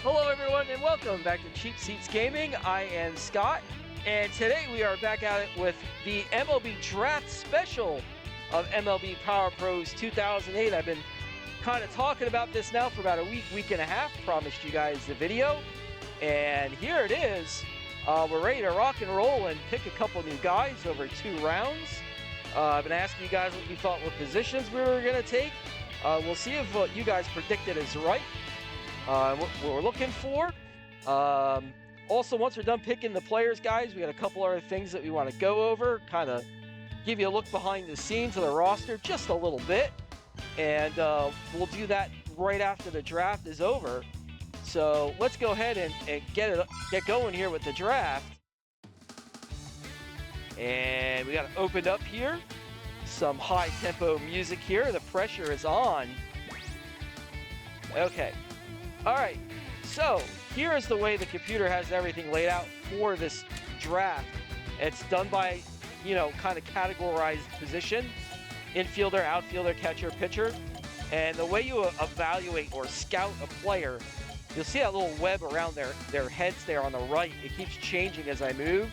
Hello everyone and welcome back to Cheap Seats Gaming. I am Scott, and today we are back at it with the MLB Draft Special of MLB Power Pros 2008. I've been kind of talking about this now for about a week and a half. Promised you guys the video, and here it is. We're ready to rock and roll and pick a couple new guys over 2 rounds. I've been asking you guys what you thought what positions we were going to take. We'll see if what you guys predicted is right. What we're looking for. Also, once we're done picking the players, guys, we got a couple other things that we want to go over, kind of give you a look behind the scenes of the roster just a little bit, and we'll do that right after the draft is over. So let's go ahead and get going here with the draft. And we got it opened up here. Some high tempo music here. The pressure is on. Okay. All right, so here is the way the computer has everything laid out for this draft. It's done by, kind of categorized position: infielder, outfielder, catcher, pitcher. And the way you evaluate or scout a player, you'll see that little web around their heads there on the right. It keeps changing as I move.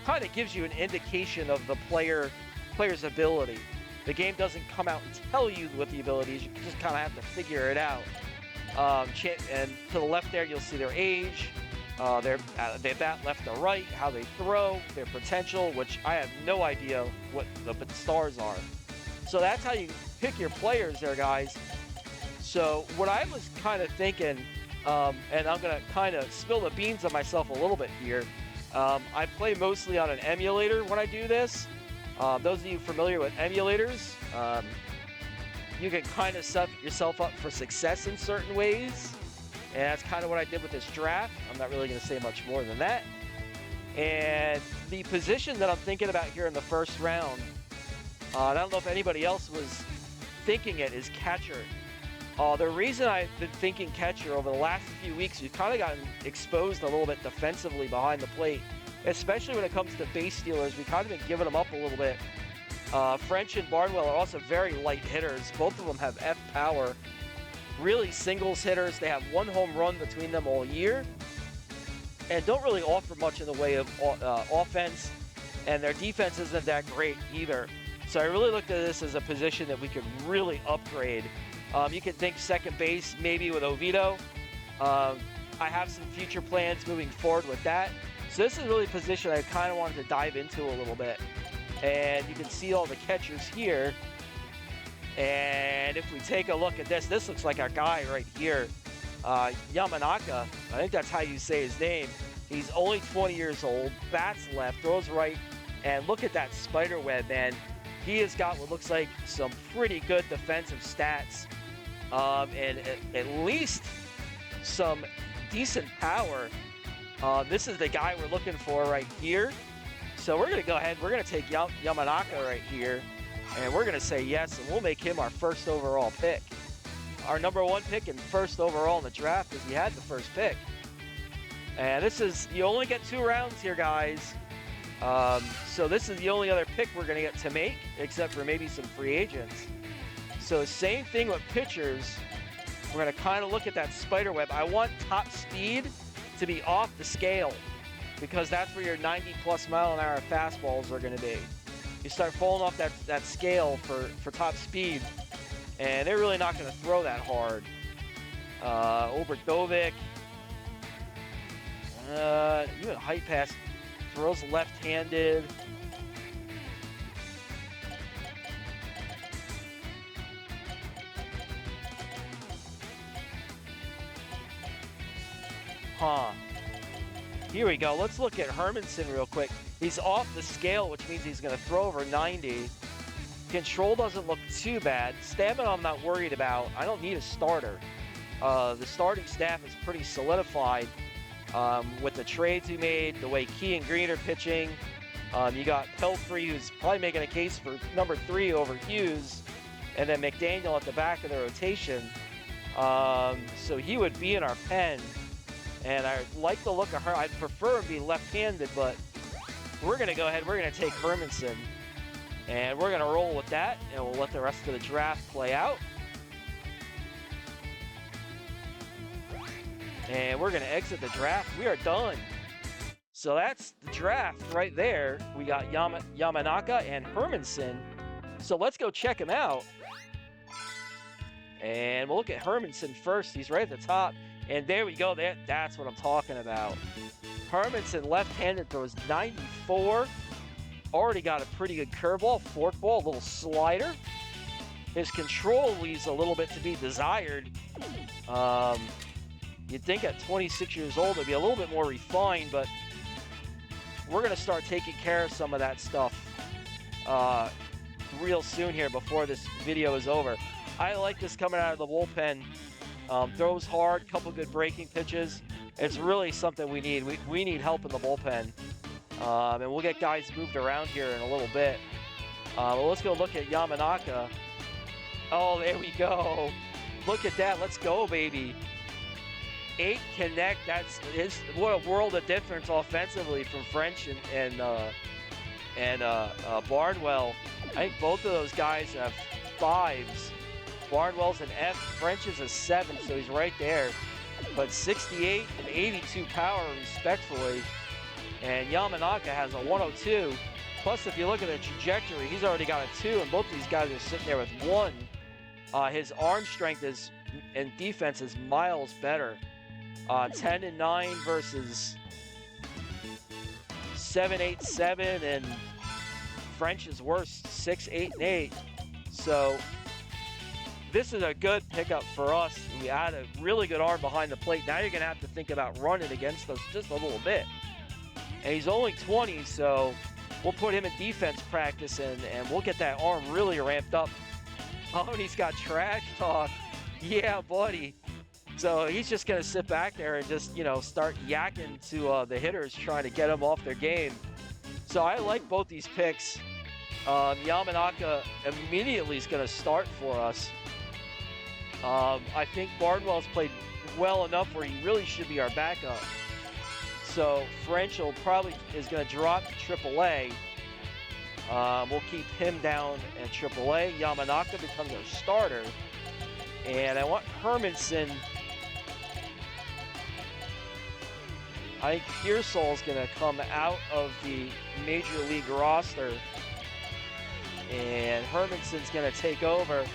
Kind of gives you an indication of the player's ability. The game doesn't come out and tell you what the ability is. You just kind of have to figure it out. And to the left there, you'll see their age, their bat left to right, how they throw, their potential, which I have no idea what the stars are. So that's how you pick your players there, guys. So what I was kind of thinking, and I'm going to kind of spill the beans on myself a little bit here. I play mostly on an emulator when I do this. Those of you familiar with emulators, you can kind of set yourself up for success in certain ways. And that's kind of what I did with this draft. I'm not really going to say much more than that. And the position that I'm thinking about here in the first round, I don't know if anybody else was thinking it, is catcher. The reason I've been thinking catcher over the last few weeks, we've kind of gotten exposed a little bit defensively behind the plate. Especially when it comes to base stealers, we've kind of been giving them up a little bit. French and Barnwell are also very light hitters. Both of them have F power. Really singles hitters. They have 1 home run between them all year. And don't really offer much in the way of offense. And their defense isn't that great either. So I really looked at this as a position that we could really upgrade. You could think second base, maybe with Oviedo. I have some future plans moving forward with that. So this is really a position I kind of wanted to dive into a little bit. And you can see all the catchers here. And if we take a look at this, this looks like our guy right here, Yamanaka. I think that's how you say his name. He's only 20 years old, bats left, throws right, and look at that spider web, man. He has got what looks like some pretty good defensive stats, and at least some decent power. This is the guy we're looking for right here. So we're going to go ahead, we're going to take Yamanaka right here, and we're going to say yes, and we'll make him our first overall pick. Our number 1 pick and first overall in the draft, because we had the first pick. And this is, you only get 2 rounds here, guys. So this is the only other pick we're going to get to make, except for maybe some free agents. So same thing with pitchers. We're going to kind of look at that spider web. I want top speed to be off the scale, because that's where your 90+ mile-an-hour fastballs are going to be. You start falling off that scale for top speed, and they're really not going to throw that hard. Obradovic, even height pass, throws left-handed. Here we go. Let's look at Hermanson real quick. He's off the scale, which means he's going to throw over 90. Control doesn't look too bad. Stamina I'm not worried about. I don't need a starter. The starting staff is pretty solidified with the trades we made, the way Key and Green are pitching. You got Pelfrey, who's probably making a case for number 3 over Hughes, and then McDaniel at the back of the rotation. So he would be in our pen. And I like the look of her. I'd prefer him be left-handed, but we're going to go ahead. We're going to take Hermanson. And we're going to roll with that, and we'll let the rest of the draft play out. And we're going to exit the draft. We are done. So that's the draft right there. We got Yamanaka and Hermanson. So let's go check him out. And we'll look at Hermanson first. He's right at the top. And there we go. That's what I'm talking about. Hermanson left-handed throws 94. Already got a pretty good curveball, forkball, a little slider. His control leaves a little bit to be desired. You'd think at 26 years old it'd be a little bit more refined, but we're going to start taking care of some of that stuff real soon here before this video is over. I like this coming out of the bullpen. Throws hard, couple good breaking pitches. It's really something we need. We need help in the bullpen. And we'll get guys moved around here in a little bit. Well, let's go look at Yamanaka. Oh, there we go. Look at that. Let's go, baby. 8 connect. What a world of difference offensively from French and Barnwell. I think both of those guys have 5s. Barnwell's an F. French is a 7, so he's right there. But 68 and 82 power, respectfully. And Yamanaka has a 102. Plus, if you look at the trajectory, he's already got a 2, and both these guys are sitting there with 1. His arm strength and defense is miles better. 10 and 9 versus 7, 8, 7, and French is worse, 6, 8, and 8. So this is a good pickup for us. We add a really good arm behind the plate. Now you're going to have to think about running against us just a little bit. And he's only 20, so we'll put him in defense practice, and we'll get that arm really ramped up. Oh, and he's got trash talk. Yeah, buddy. So he's just going to sit back there and just, start yakking to the hitters, trying to get them off their game. So I like both these picks. Yamanaka immediately is going to start for us. I think Barnwell's played well enough where he really should be our backup. So French is going to drop to AAA. We'll keep him down at AAA. Yamanaka becomes our starter. And I want Hermanson. I think Pearsall's going to come out of the Major League roster. And Hermanson's going to take over.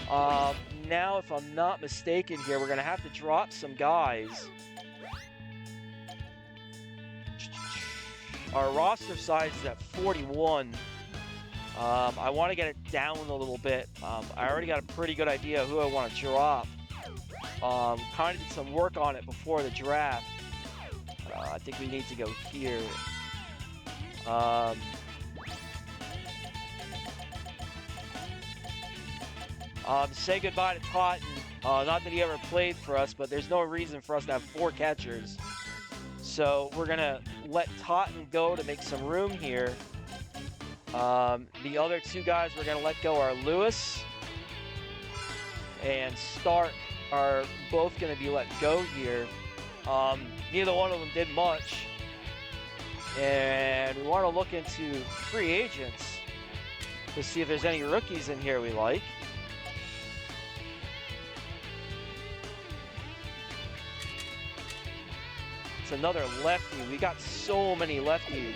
Now, if I'm not mistaken here, we're going to have to drop some guys. Our roster size is at 41. I want to get it down a little bit. I already got a pretty good idea of who I want to drop. Kind of did some work on it before the draft. I think we need to go here. Say goodbye to Totten. Not that he ever played for us, but there's no reason for us to have 4 catchers. So we're going to let Totten go to make some room here. The other 2 guys we're going to let go are Lewis and Stark are both going to be let go here. Neither one of them did much. And we want to look into free agents to see if there's any rookies in here we like. It's another lefty. We got so many lefties.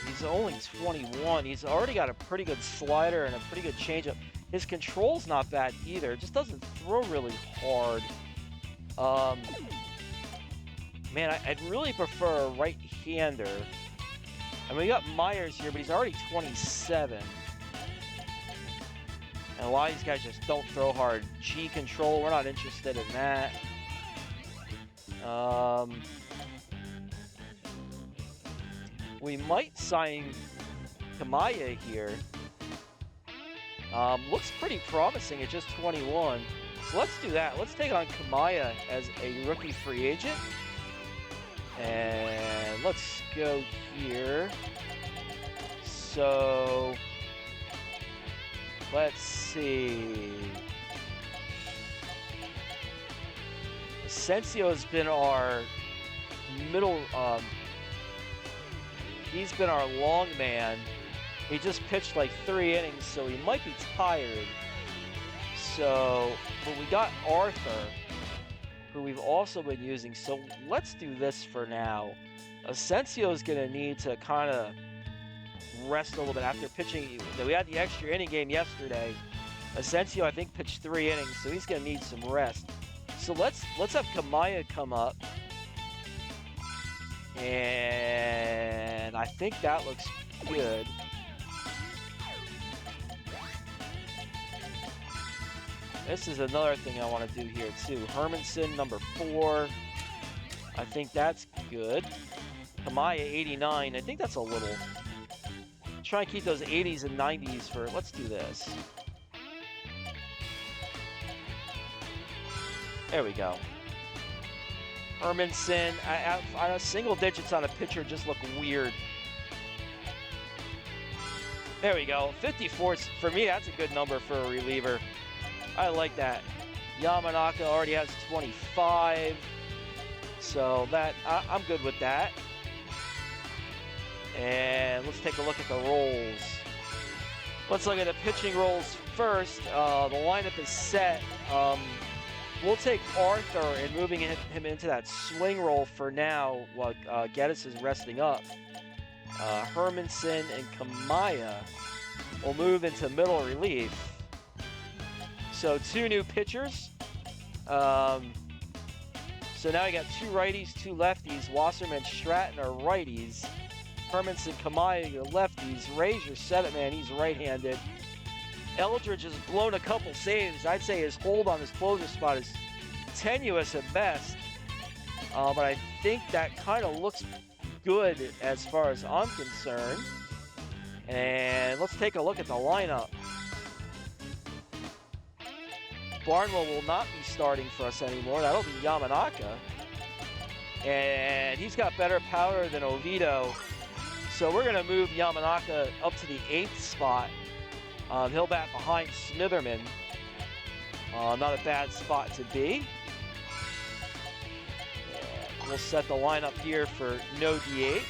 He's only 21. He's already got a pretty good slider and a pretty good changeup. His control's not bad either. It just doesn't throw really hard. Man, I'd really prefer a right-hander. I mean, we got Myers here, but he's already 27. And a lot of these guys just don't throw hard. G control, we're not interested in that. We might sign Kamaya here. Looks pretty promising at just 21. So let's do that. Let's take on Kamaya as a rookie free agent. And let's go here. So let's see. Asensio's been our middle, he's been our long man. He just pitched like 3 innings, so he might be tired. So, but we got Arthur, who we've also been using. So let's do this for now. Asensio's gonna need to kind of rest a little bit after pitching. We had the extra inning game yesterday. Asensio, I think, pitched 3 innings, so he's gonna need some rest. So let's have Kamaya come up. And I think that looks good. This is another thing I want to do here too. Hermanson, number 4. I think that's good. Kamaya, 89. I think that's a little. Try and keep those 80s and 90s for. Let's do this. There we go. Hermanson. I know single digits on a pitcher just look weird. There we go. 54. For me, that's a good number for a reliever. I like that. Yamanaka already has 25. So that I'm good with that. And let's take a look at the roles. Let's look at the pitching roles first. The lineup is set. We'll take Arthur and moving him into that swing role for now while Geddes is resting up. Hermanson and Kamaya will move into middle relief. So 2 new pitchers. So now you got 2 righties, 2 lefties. Wasserman, Stratton are righties. Hermanson, Kamaya, your lefties. Ray's your setup man, he's right-handed. Eldridge has blown a couple saves. I'd say his hold on his closer spot is tenuous at best. But I think that kind of looks good as far as I'm concerned. And let's take a look at the lineup. Barnwell will not be starting for us anymore. That'll be Yamanaka. And he's got better power than Oviedo. So we're going to move Yamanaka up to the 8th spot. He'll bat behind Smitherman. Not a bad spot to be. And we'll set the lineup here for no DH.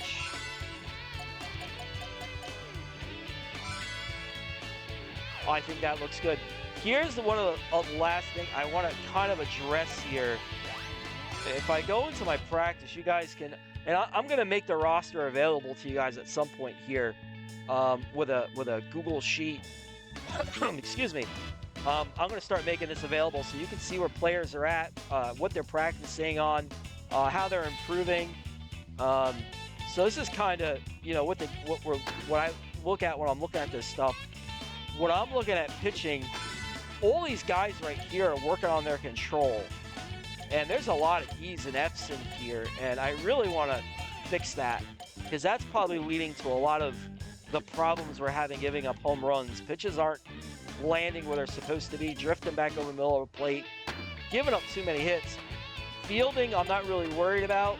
I think that looks good. Here's one of the last thing I want to kind of address here. If I go into my practice, you guys can, and I'm going to make the roster available to you guys at some point here with a Google Sheet. Excuse me. I'm going to start making this available so you can see where players are at, what they're practicing on, how they're improving. So this is kind of, you know, what I look at when I'm looking at this stuff. When I'm looking at pitching, all these guys right here are working on their control. And there's a lot of E's and F's in here, and I really want to fix that because that's probably leading to a lot of the problems we're having giving up home runs. Pitches aren't landing where they're supposed to be, drifting back over the middle of the plate, giving up too many hits. Fielding, I'm not really worried about,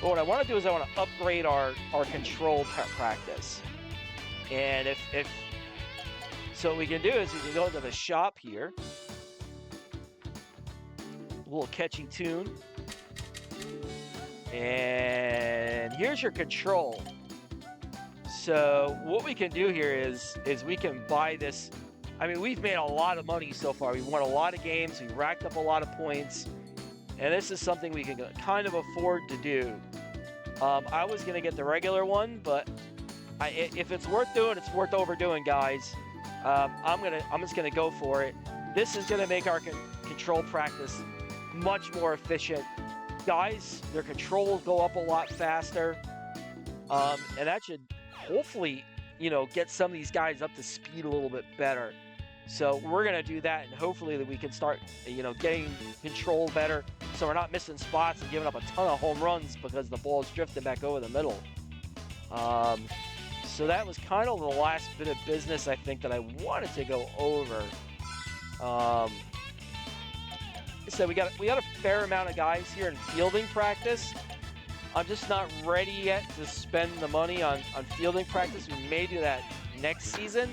but what I want to do is I want to upgrade our control practice. And so what we can do is we can go into the shop here. A little catchy tune. And here's your control. So what we can do here is we can buy this. I mean, we've made a lot of money so far. We've won a lot of games. We've racked up a lot of points. And this is something we can kind of afford to do. I was going to get the regular one, but if it's worth doing, it's worth overdoing, guys. I'm just gonna go for it. This is gonna make our control practice much more efficient. Guys, their controls go up a lot faster, and that should hopefully, you know, get some of these guys up to speed a little bit better. So we're gonna do that, and hopefully that we can start, you know, getting control better, so we're not missing spots and giving up a ton of home runs because the ball's drifting back over the middle. So that was kind of the last bit of business I think that I wanted to go over. So we got a fair amount of guys here in fielding practice. I'm just not ready yet to spend the money on fielding practice. We may do that next season.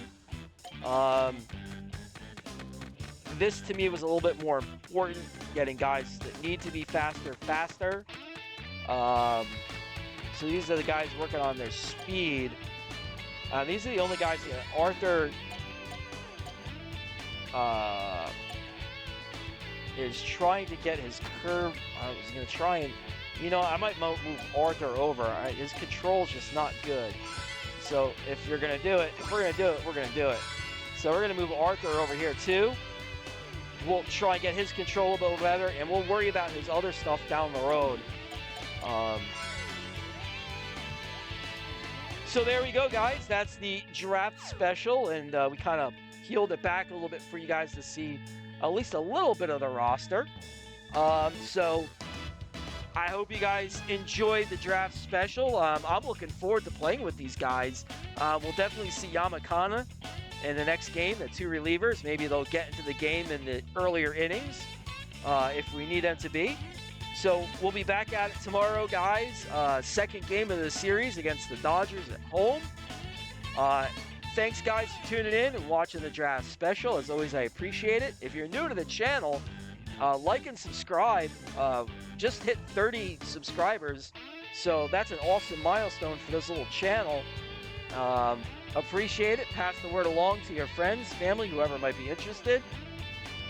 This to me was a little bit more important, getting guys that need to be faster, faster. So these are the guys working on their speed. These are the only guys here. Arthur is trying to get his curve. I was going to try and, I might move Arthur over. His control's just not good. So if you're going to do it, if we're going to do it, we're going to do it. So we're going to move Arthur over here too. We'll try and get his control a little better, and we'll worry about his other stuff down the road. So there we go, guys. That's the draft special, and we kind of peeled it back a little bit for you guys to see at least a little bit of the roster. So I hope you guys enjoyed the draft special. I'm looking forward to playing with these guys. We'll definitely see Yamakana in the next game, the two relievers. Maybe they'll get into the game in the earlier innings if we need them to be. So we'll be back at it tomorrow, guys. Second game of the series against the Dodgers at home. Thanks, guys, for tuning in and watching the draft special. As always, I appreciate it. If you're new to the channel, like and subscribe. Just hit 30 subscribers, so that's an awesome milestone for this little channel. Appreciate it. Pass the word along to your friends, family, whoever might be interested.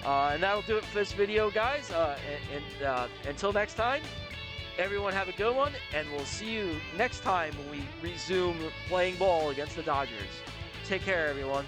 And that'll do it for this video, guys. Until next time, everyone have a good one, and we'll see you next time when we resume playing ball against the Dodgers. Take care, everyone.